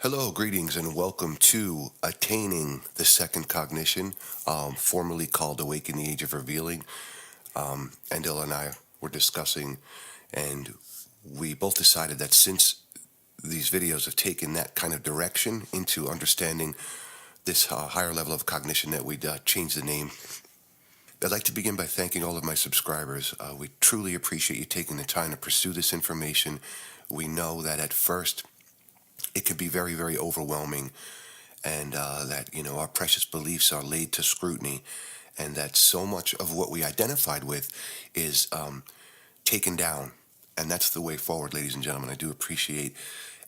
Hello, greetings, and welcome to Attaining the Second Cognition, formerly called Awaken the Age of Revealing. Endall and I were discussing, and we both decided that since these videos have taken that kind of direction into understanding this higher level of cognition, that we'd change the name. I'd like to begin by thanking all of my subscribers. We truly appreciate you taking the time to pursue this information. We know that at first it can be very, very overwhelming, and that our precious beliefs are laid to scrutiny, and that so much of what we identified with is taken down. And that's the way forward, ladies and gentlemen. I do appreciate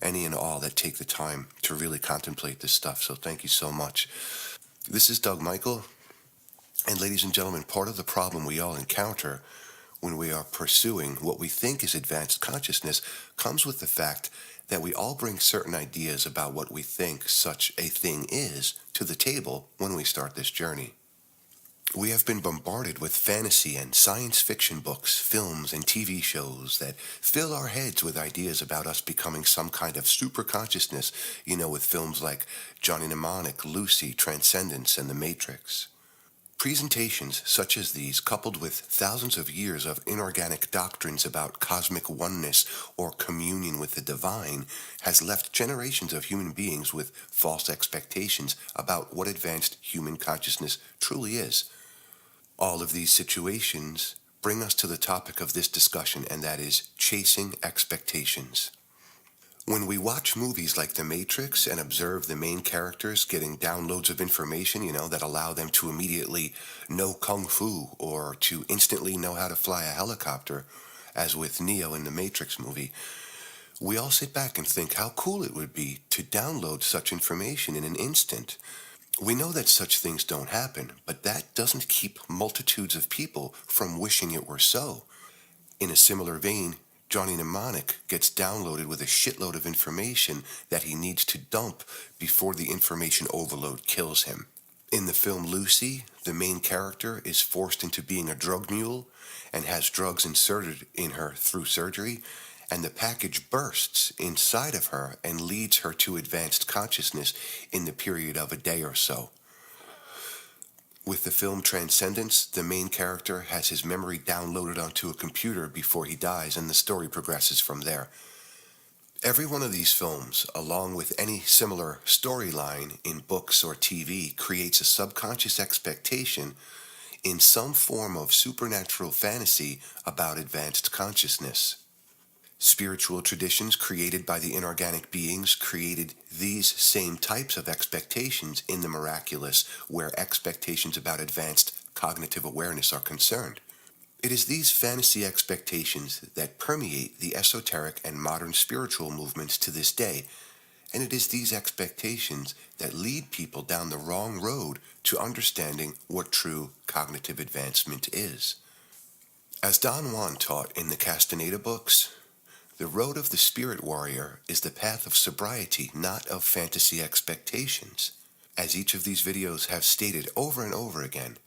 any and all that take the time to really contemplate this stuff, so thank you so much. This is Doug Michael, and ladies and gentlemen, part of the problem we all encounter when we are pursuing what we think is advanced consciousness comes with the fact that we all bring certain ideas about what we think such a thing is to the table when we start this journey. We have been bombarded with fantasy and science fiction books, films, and TV shows that fill our heads with ideas about us becoming some kind of super consciousness, with films like Johnny Mnemonic, Lucy, Transcendence, and The Matrix. Presentations such as these, coupled with thousands of years of inorganic doctrines about cosmic oneness or communion with the divine, has left generations of human beings with false expectations about what advanced human consciousness truly is. All of these situations bring us to the topic of this discussion, and that is chasing expectations. When we watch movies like The Matrix and observe the main characters getting downloads of information, that allow them to immediately know kung fu or to instantly know how to fly a helicopter, as with Neo in the Matrix movie, we all sit back and think how cool it would be to download such information in an instant. We know that such things don't happen, but that doesn't keep multitudes of people from wishing it were so. In a similar vein, Johnny Mnemonic gets downloaded with a shitload of information that he needs to dump before the information overload kills him. In the film Lucy, the main character is forced into being a drug mule and has drugs inserted in her through surgery, and the package bursts inside of her and leads her to advanced consciousness in the period of a day or so. With the film Transcendence, the main character has his memory downloaded onto a computer before he dies, and the story progresses from there. Every one of these films, along with any similar storyline in books or TV, creates a subconscious expectation in some form of supernatural fantasy about advanced consciousness. Spiritual traditions created by the inorganic beings created these same types of expectations in the miraculous, where expectations about advanced cognitive awareness are concerned. It is these fantasy expectations that permeate the esoteric and modern spiritual movements to this day, and it is these expectations that lead people down the wrong road to understanding what true cognitive advancement is. As Don Juan taught in the Castaneda books, the road of the spirit warrior is the path of sobriety, not of fantasy expectations. As each of these videos have stated over and over again,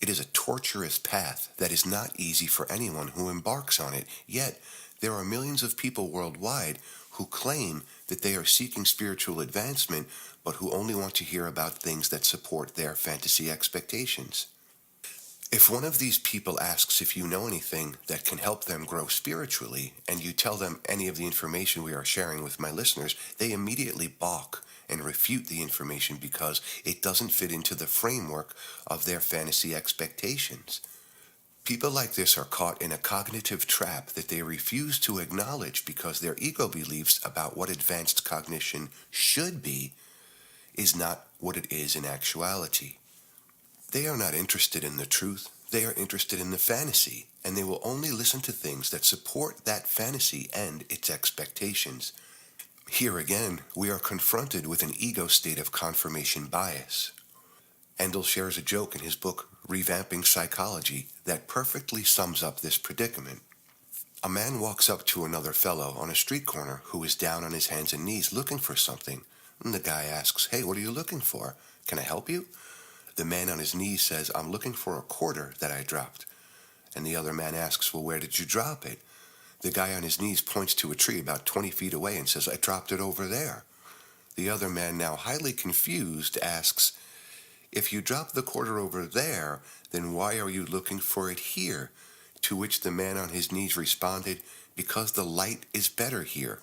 it is a torturous path that is not easy for anyone who embarks on it, yet there are millions of people worldwide who claim that they are seeking spiritual advancement, but who only want to hear about things that support their fantasy expectations. If one of these people asks if you know anything that can help them grow spiritually, and you tell them any of the information we are sharing with my listeners, they immediately balk and refute the information because it doesn't fit into the framework of their fantasy expectations. People like this are caught in a cognitive trap that they refuse to acknowledge because their ego beliefs about what advanced cognition should be is not what it is in actuality. They are not interested in the truth, they are interested in the fantasy, and they will only listen to things that support that fantasy and its expectations. Here again, we are confronted with an ego state of confirmation bias. Endall shares a joke in his book, Revamping Psychology, that perfectly sums up this predicament. A man walks up to another fellow on a street corner who is down on his hands and knees looking for something, and the guy asks, "Hey, what are you looking for? Can I help you?" The man on his knees says, "I'm looking for a quarter that I dropped." And the other man asks, "Well, where did you drop it?" The guy on his knees points to a tree about 20 feet away and says, "I dropped it over there." The other man, now highly confused, asks, "If you drop the quarter over there, then why are you looking for it here?" To which the man on his knees responded, "Because the light is better here."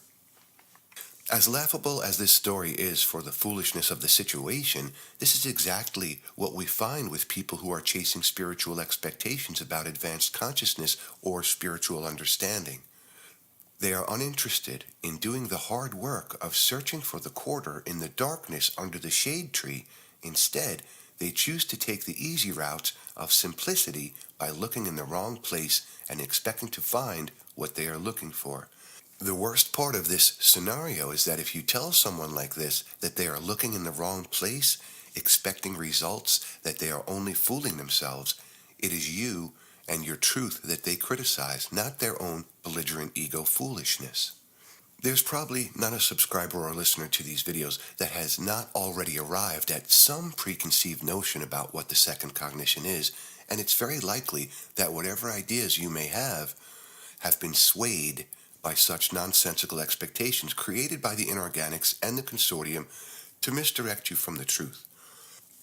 As laughable as this story is for the foolishness of the situation, this is exactly what we find with people who are chasing spiritual expectations about advanced consciousness or spiritual understanding. They are uninterested in doing the hard work of searching for the quarter in the darkness under the shade tree. Instead, they choose to take the easy route of simplicity by looking in the wrong place and expecting to find what they are looking for. The worst part of this scenario is that if you tell someone like this that they are looking in the wrong place, expecting results, that they are only fooling themselves, it is you and your truth that they criticize, not their own belligerent ego foolishness. There's probably not a subscriber or listener to these videos that has not already arrived at some preconceived notion about what the second cognition is, and it's very likely that whatever ideas you may have been swayed by such nonsensical expectations created by the inorganics and the consortium to misdirect you from the truth.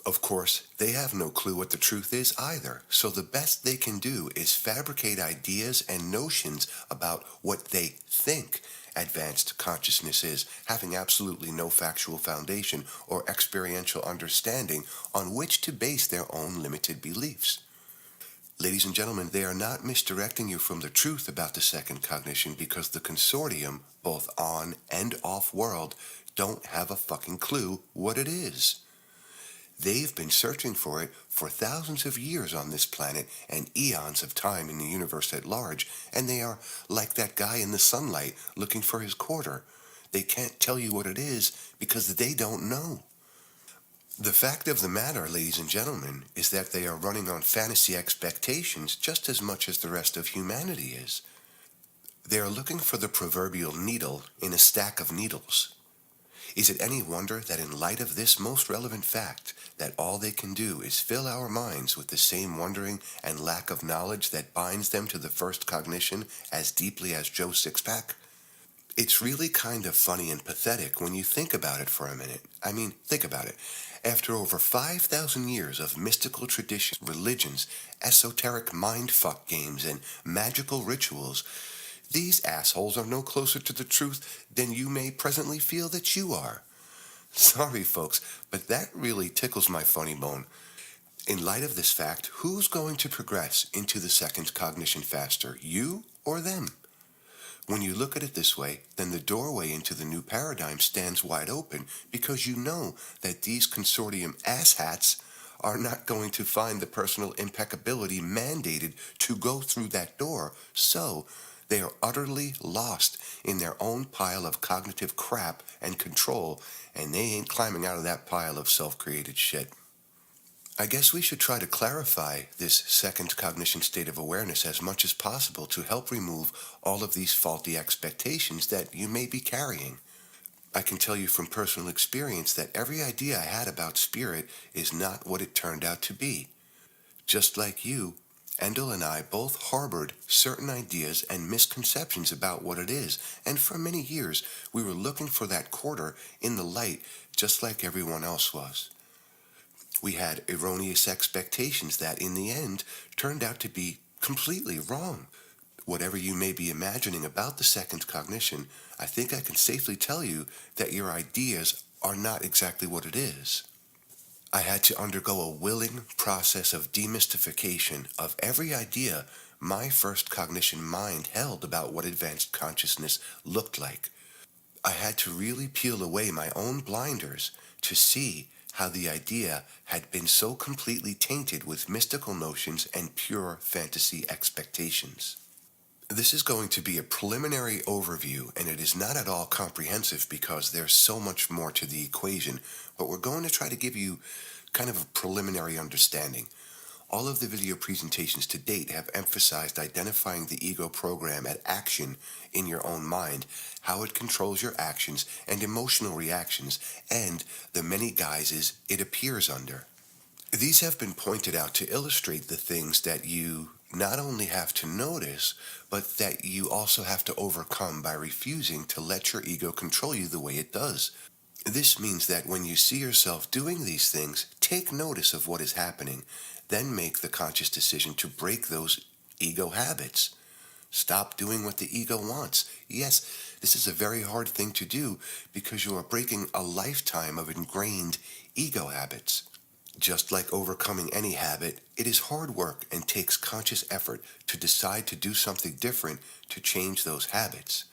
Of course, they have no clue what the truth is either, so the best they can do is fabricate ideas and notions about what they think advanced consciousness is, having absolutely no factual foundation or experiential understanding on which to base their own limited beliefs. Ladies and gentlemen, they are not misdirecting you from the truth about the second cognition because the consortium, both on and off world, don't have a fucking clue what it is. They've been searching for it for thousands of years on this planet and eons of time in the universe at large, and they are like that guy in the sunlight looking for his quarter. They can't tell you what it is because they don't know. The fact of the matter, ladies and gentlemen, is that they are running on fantasy expectations just as much as the rest of humanity is. They are looking for the proverbial needle in a stack of needles. Is it any wonder that in light of this most relevant fact, that all they can do is fill our minds with the same wondering and lack of knowledge that binds them to the first cognition as deeply as Joe Sixpack? It's really kind of funny and pathetic when you think about it for a minute. I mean, think about it. After over 5,000 years of mystical traditions, religions, esoteric mindfuck games, and magical rituals, these assholes are no closer to the truth than you may presently feel that you are. Sorry, folks, but that really tickles my funny bone. In light of this fact, who's going to progress into the second cognition faster, you or them? When you look at it this way, then the doorway into the new paradigm stands wide open because you know that these consortium asshats are not going to find the personal impeccability mandated to go through that door, so they are utterly lost in their own pile of cognitive crap and control, and they ain't climbing out of that pile of self-created shit. I guess we should try to clarify this second cognition state of awareness as much as possible to help remove all of these faulty expectations that you may be carrying. I can tell you from personal experience that every idea I had about spirit is not what it turned out to be. Just like you, Endall and I both harbored certain ideas and misconceptions about what it is, and for many years we were looking for that quarter in the light just like everyone else was. We had erroneous expectations that, in the end, turned out to be completely wrong. Whatever you may be imagining about the second cognition, I think I can safely tell you that your ideas are not exactly what it is. I had to undergo a willing process of demystification of every idea my first cognition mind held about what advanced consciousness looked like. I had to really peel away my own blinders to see how the idea had been so completely tainted with mystical notions and pure fantasy expectations. This is going to be a preliminary overview, and it is not at all comprehensive because there's so much more to the equation, but we're going to try to give you kind of a preliminary understanding. All of the video presentations to date have emphasized identifying the ego program at action in your own mind, how it controls your actions and emotional reactions, and the many guises it appears under. These have been pointed out to illustrate the things that you not only have to notice, but that you also have to overcome by refusing to let your ego control you the way it does. This means that when you see yourself doing these things, take notice of what is happening, then make the conscious decision to break those ego habits. Stop doing what the ego wants. Yes, this is a very hard thing to do because you are breaking a lifetime of ingrained ego habits. Just like overcoming any habit, it is hard work and takes conscious effort to decide to do something different to change those habits.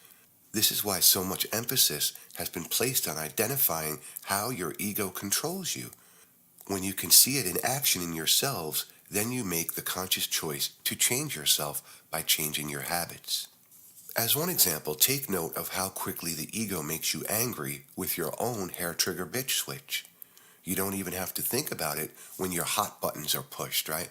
This is why so much emphasis has been placed on identifying how your ego controls you. When you can see it in action in yourselves, then you make the conscious choice to change yourself by changing your habits. As one example, take note of how quickly the ego makes you angry with your own hair trigger bitch switch. You don't even have to think about it when your hot buttons are pushed, right?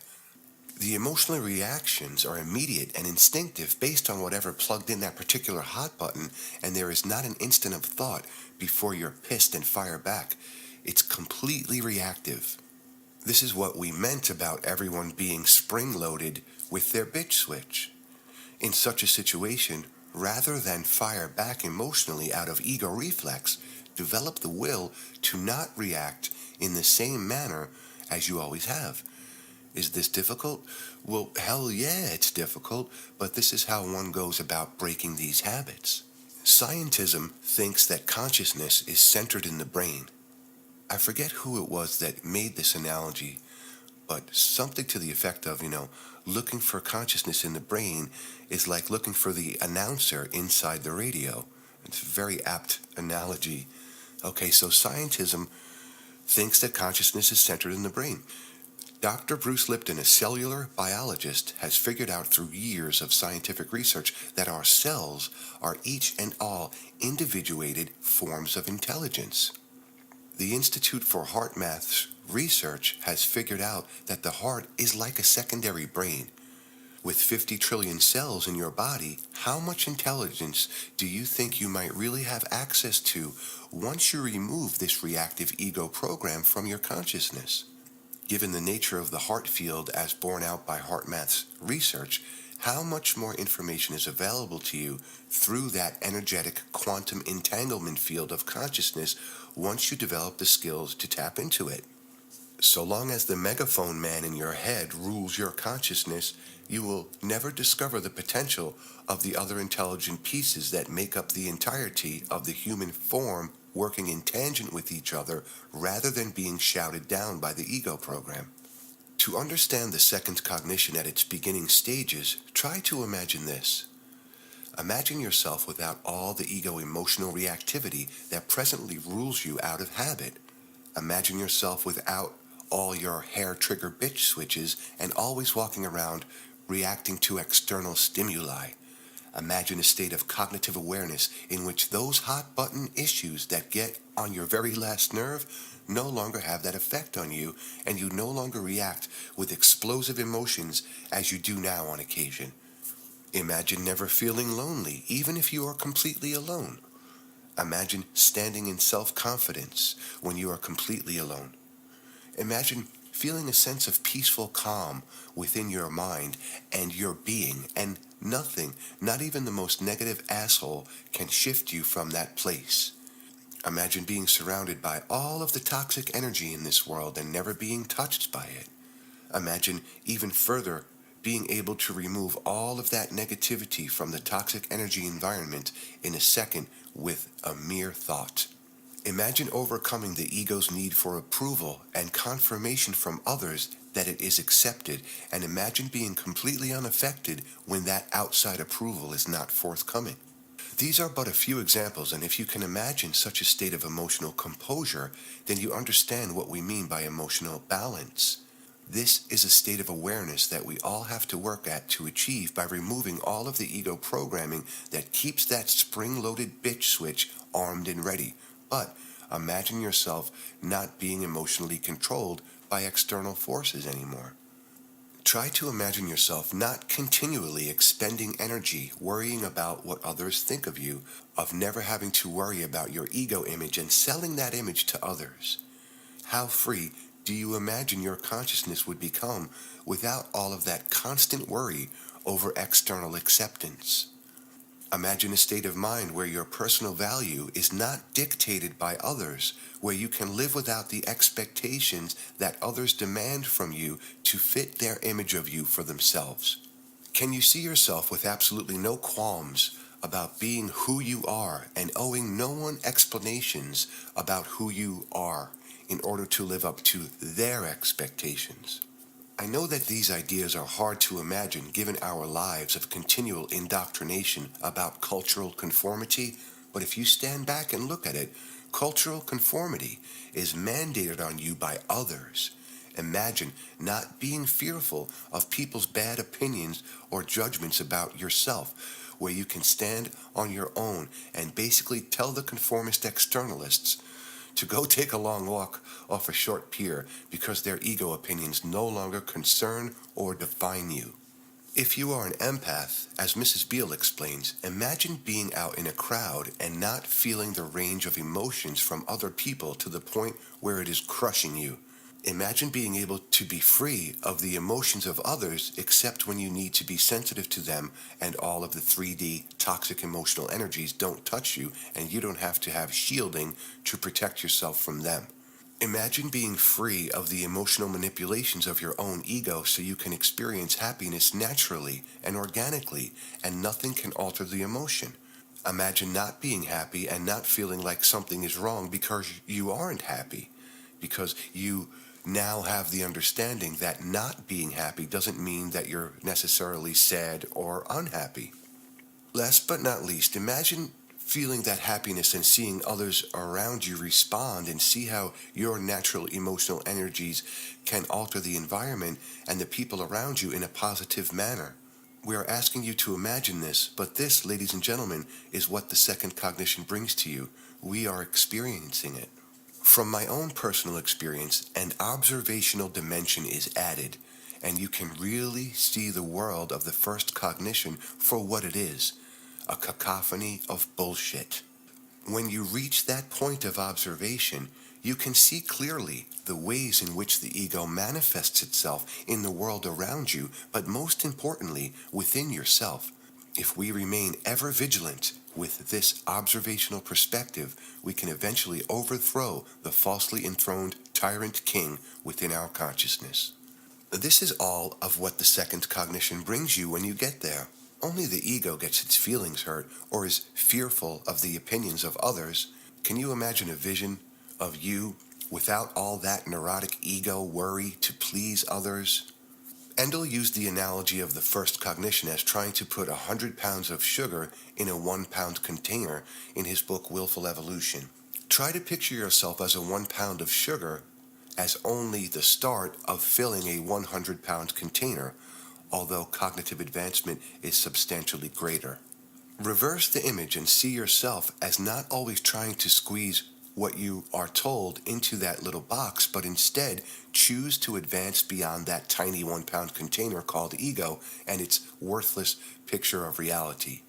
The emotional reactions are immediate and instinctive based on whatever plugged in that particular hot button, and there is not an instant of thought before you're pissed and fire back. It's completely reactive. This is what we meant about everyone being spring-loaded with their bitch switch. In such a situation, rather than fire back emotionally out of ego reflex, develop the will to not react in the same manner as you always have. Is this difficult? Well, hell yeah, it's difficult, but this is how one goes about breaking these habits. Scientism thinks that consciousness is centered in the brain. I forget who it was that made this analogy, but something to the effect of, looking for consciousness in the brain is like looking for the announcer inside the radio. It's a very apt analogy. Okay, so scientism thinks that consciousness is centered in the brain. Dr. Bruce Lipton, a cellular biologist, has figured out through years of scientific research that our cells are each and all individuated forms of intelligence. The Institute for Heart Math's research has figured out that the heart is like a secondary brain. With 50 trillion cells in your body, how much intelligence do you think you might really have access to once you remove this reactive ego program from your consciousness? Given the nature of the heart field as borne out by HeartMath's research, how much more information is available to you through that energetic quantum entanglement field of consciousness once you develop the skills to tap into it? So long as the megaphone man in your head rules your consciousness, you will never discover the potential of the other intelligent pieces that make up the entirety of the human form working in tangent with each other rather than being shouted down by the ego program. To understand the second cognition at its beginning stages, try to imagine this. Imagine yourself without all the ego emotional reactivity that presently rules you out of habit. Imagine yourself without all your hair trigger bitch switches and always walking around reacting to external stimuli. Imagine a state of cognitive awareness in which those hot button issues that get on your very last nerve no longer have that effect on you, and you no longer react with explosive emotions as you do now on occasion. Imagine never feeling lonely, even if you are completely alone. Imagine standing in self-confidence when you are completely alone. Imagine feeling a sense of peaceful calm within your mind and your being, and nothing, not even the most negative asshole, can shift you from that place. Imagine being surrounded by all of the toxic energy in this world and never being touched by it. Imagine even further being able to remove all of that negativity from the toxic energy environment in a second with a mere thought. Imagine overcoming the ego's need for approval and confirmation from others that it is accepted, and imagine being completely unaffected when that outside approval is not forthcoming. These are but a few examples, and if you can imagine such a state of emotional composure, then you understand what we mean by emotional balance. This is a state of awareness that we all have to work at to achieve by removing all of the ego programming that keeps that spring-loaded bitch switch armed and ready. But imagine yourself not being emotionally controlled by external forces anymore. Try to imagine yourself not continually expending energy worrying about what others think of you, of never having to worry about your ego image and selling that image to others. How free do you imagine your consciousness would become without all of that constant worry over external acceptance? Imagine a state of mind where your personal value is not dictated by others, where you can live without the expectations that others demand from you to fit their image of you for themselves. Can you see yourself with absolutely no qualms about being who you are and owing no one explanations about who you are in order to live up to their expectations? I know that these ideas are hard to imagine given our lives of continual indoctrination about cultural conformity, but if you stand back and look at it, cultural conformity is mandated on you by others. Imagine not being fearful of people's bad opinions or judgments about yourself, where you can stand on your own and basically tell the conformist externalists to go take a long walk off a short pier because their ego opinions no longer concern or define you. If you are an empath, as Mrs. Beall explains, imagine being out in a crowd and not feeling the range of emotions from other people to the point where it is crushing you. Imagine being able to be free of the emotions of others except when you need to be sensitive to them and all of the 3D toxic emotional energies don't touch you and you don't have to have shielding to protect yourself from them. Imagine being free of the emotional manipulations of your own ego so you can experience happiness naturally and organically and nothing can alter the emotion. Imagine not being happy and not feeling like something is wrong because you aren't happy, because you now have the understanding that not being happy doesn't mean that you're necessarily sad or unhappy. Last but not least, imagine feeling that happiness and seeing others around you respond and see how your natural emotional energies can alter the environment and the people around you in a positive manner. We are asking you to imagine this, but this, ladies and gentlemen, is what the second cognition brings to you. We are experiencing it. From my own personal experience, an observational dimension is added, and you can really see the world of the first cognition for what it is, a cacophony of bullshit. When you reach that point of observation, you can see clearly the ways in which the ego manifests itself in the world around you, but most importantly, within yourself. If we remain ever vigilant with this observational perspective, we can eventually overthrow the falsely enthroned tyrant king within our consciousness. This is all of what the second cognition brings you when you get there. Only the ego gets its feelings hurt or is fearful of the opinions of others. Can you imagine a vision of you without all that neurotic ego worry to please others? Endall used the analogy of the first cognition as trying to put 100 pounds of sugar in a 1-pound container in his book Willful Evolution. Try to picture yourself as a 1 pound of sugar as only the start of filling a 100-pound container, although cognitive advancement is substantially greater. Reverse the image and see yourself as not always trying to squeeze what you are told into that little box, but instead choose to advance beyond that tiny 1-pound container called ego and its worthless picture of reality.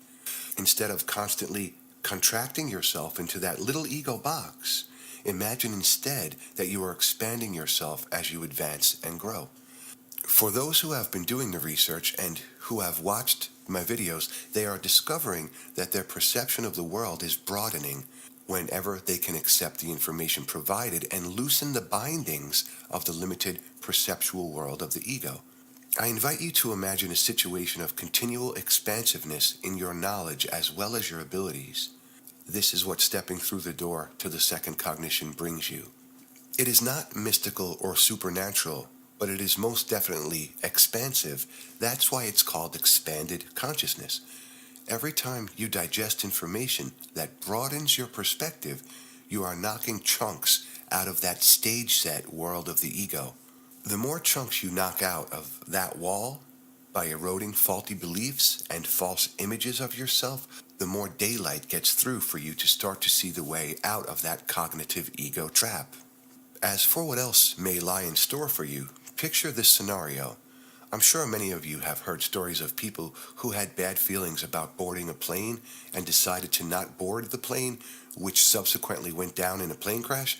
Instead of constantly contracting yourself into that little ego box, imagine instead that you are expanding yourself as you advance and grow. For those who have been doing the research and who have watched my videos, they are discovering that their perception of the world is broadening whenever they can accept the information provided and loosen the bindings of the limited perceptual world of the ego. I invite you to imagine a situation of continual expansiveness in your knowledge as well as your abilities. This is what stepping through the door to the second cognition brings you. It is not mystical or supernatural, but it is most definitely expansive. That's why it's called expanded consciousness. Every time you digest information that broadens your perspective, you are knocking chunks out of that stage set world of the ego. The more chunks you knock out of that wall by eroding faulty beliefs and false images of yourself, the more daylight gets through for you to start to see the way out of that cognitive ego trap. As for what else may lie in store for you, picture this scenario. I'm sure many of you have heard stories of people who had bad feelings about boarding a plane and decided to not board the plane, which subsequently went down in a plane crash.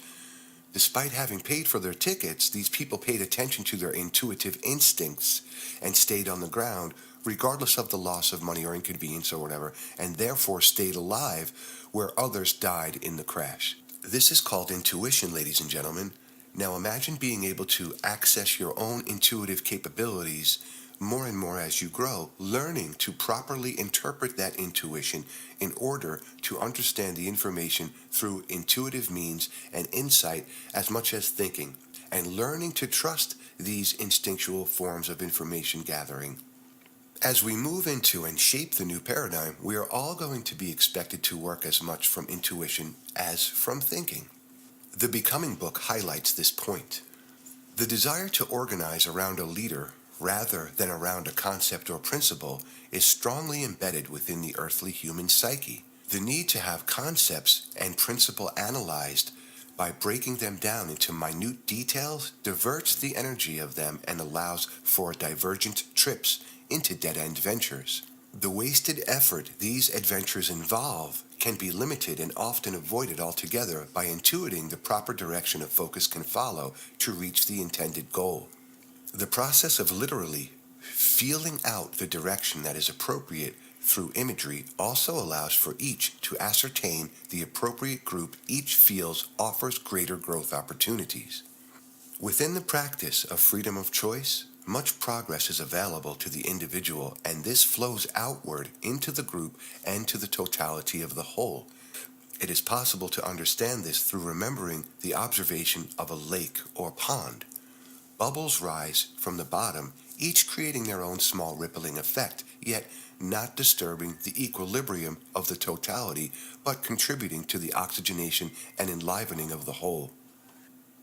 Despite having paid for their tickets, these people paid attention to their intuitive instincts and stayed on the ground regardless of the loss of money or inconvenience or whatever, and therefore stayed alive where others died in the crash. This is called intuition, ladies and gentlemen. Now imagine being able to access your own intuitive capabilities more and more as you grow, learning to properly interpret that intuition in order to understand the information through intuitive means and insight as much as thinking, and learning to trust these instinctual forms of information gathering. As we move into and shape the new paradigm, we are all going to be expected to work as much from intuition as from thinking. The Becoming book highlights this point. The desire to organize around a leader rather than around a concept or principle is strongly embedded within the earthly human psyche. The need to have concepts and principle analyzed by breaking them down into minute details diverts the energy of them and allows for divergent trips into dead-end ventures. The wasted effort these adventures involve can be limited and often avoided altogether by intuiting the proper direction a focus can follow to reach the intended goal. The process of literally feeling out the direction that is appropriate through imagery also allows for each to ascertain the appropriate group each feels offers greater growth opportunities. Within the practice of freedom of choice, much progress is available to the individual, and this flows outward into the group and to the totality of the whole. It is possible to understand this through remembering the observation of a lake or pond. Bubbles rise from the bottom, each creating their own small rippling effect, yet not disturbing the equilibrium of the totality, but contributing to the oxygenation and enlivening of the whole.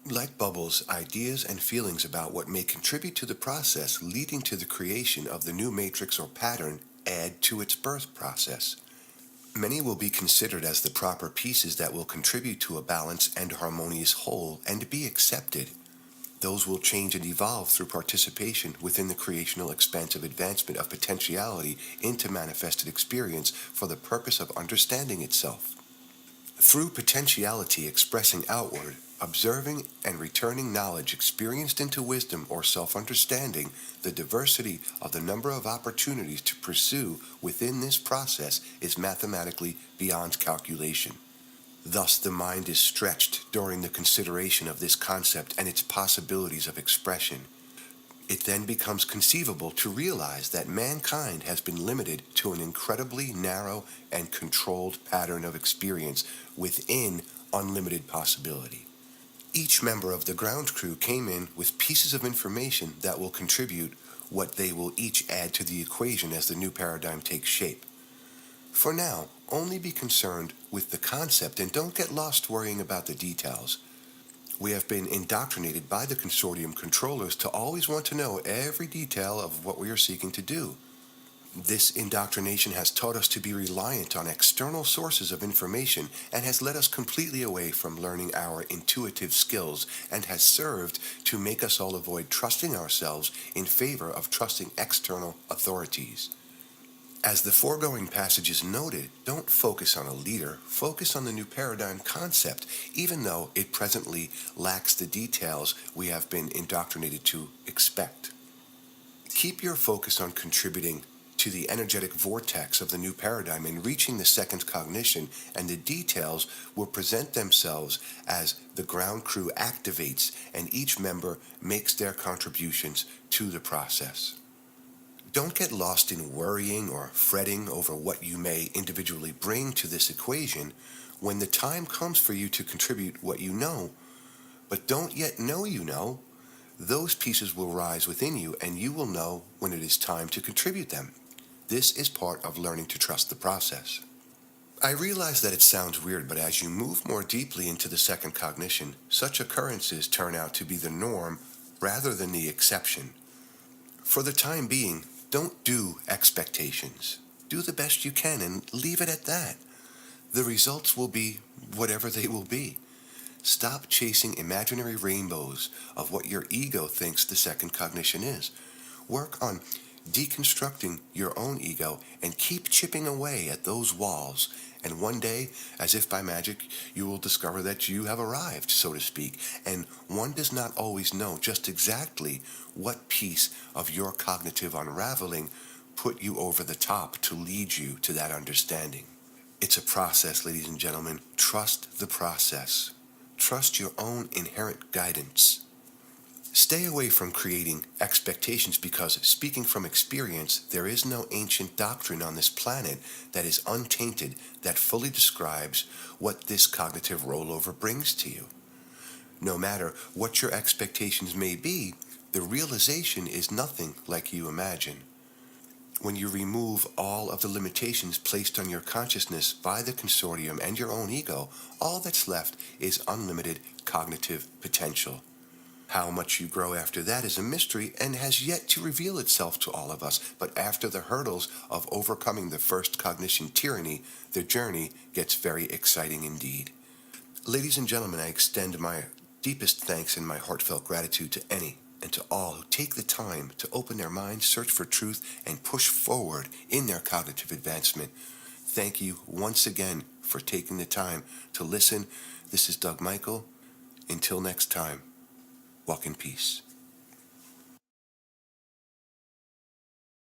Like bubbles, ideas and feelings about what may contribute to the process leading to the creation of the new matrix or pattern add to its birth process. Many will be considered as the proper pieces that will contribute to a balanced and harmonious whole and be accepted. Those will change and evolve through participation within the creational expansive advancement of potentiality into manifested experience for the purpose of understanding itself. Through potentiality expressing outward, observing and returning knowledge experienced into wisdom or self-understanding, the diversity of the number of opportunities to pursue within this process is mathematically beyond calculation. Thus, the mind is stretched during the consideration of this concept and its possibilities of expression. It then becomes conceivable to realize that mankind has been limited to an incredibly narrow and controlled pattern of experience within unlimited possibility. Each member of the ground crew came in with pieces of information that will contribute what they will each add to the equation as the new paradigm takes shape. For now, only be concerned with the concept and don't get lost worrying about the details. We have been indoctrinated by the consortium controllers to always want to know every detail of what we are seeking to do. This indoctrination has taught us to be reliant on external sources of information and has led us completely away from learning our intuitive skills and has served to make us all avoid trusting ourselves in favor of trusting external authorities. As the foregoing passages noted, don't focus on a leader, focus on the new paradigm concept, even though it presently lacks the details we have been indoctrinated to expect. Keep your focus on contributing to the energetic vortex of the new paradigm and reaching the second cognition, and the details will present themselves as the ground crew activates and each member makes their contributions to the process. Don't get lost in worrying or fretting over what you may individually bring to this equation when the time comes for you to contribute what you know, but don't yet know you know. Those pieces will rise within you and you will know when it is time to contribute them. This is part of learning to trust the process. I realize that it sounds weird, but as you move more deeply into the second cognition, such occurrences turn out to be the norm rather than the exception. For the time being, don't do expectations. Do the best you can and leave it at that. The results will be whatever they will be. Stop chasing imaginary rainbows of what your ego thinks the second cognition is. Work on deconstructing your own ego and keep chipping away at those walls. And one day, as if by magic, you will discover that you have arrived, so to speak. And one does not always know just exactly what piece of your cognitive unraveling put you over the top to lead you to that understanding. It's a process, ladies and gentlemen. Trust the process. Trust your own inherent guidance. Stay away from creating expectations because, speaking from experience, there is no ancient doctrine on this planet that is untainted that fully describes what this cognitive rollover brings to you. No matter what your expectations may be, the realization is nothing like you imagine. When you remove all of the limitations placed on your consciousness by the consortium and your own ego, all that's left is unlimited cognitive potential. How much you grow after that is a mystery and has yet to reveal itself to all of us. But after the hurdles of overcoming the first cognition tyranny, the journey gets very exciting indeed. Ladies and gentlemen, I extend my deepest thanks and my heartfelt gratitude to any and to all who take the time to open their minds, search for truth, and push forward in their cognitive advancement. Thank you once again for taking the time to listen. This is Doug Michael. Until next time, walk in peace.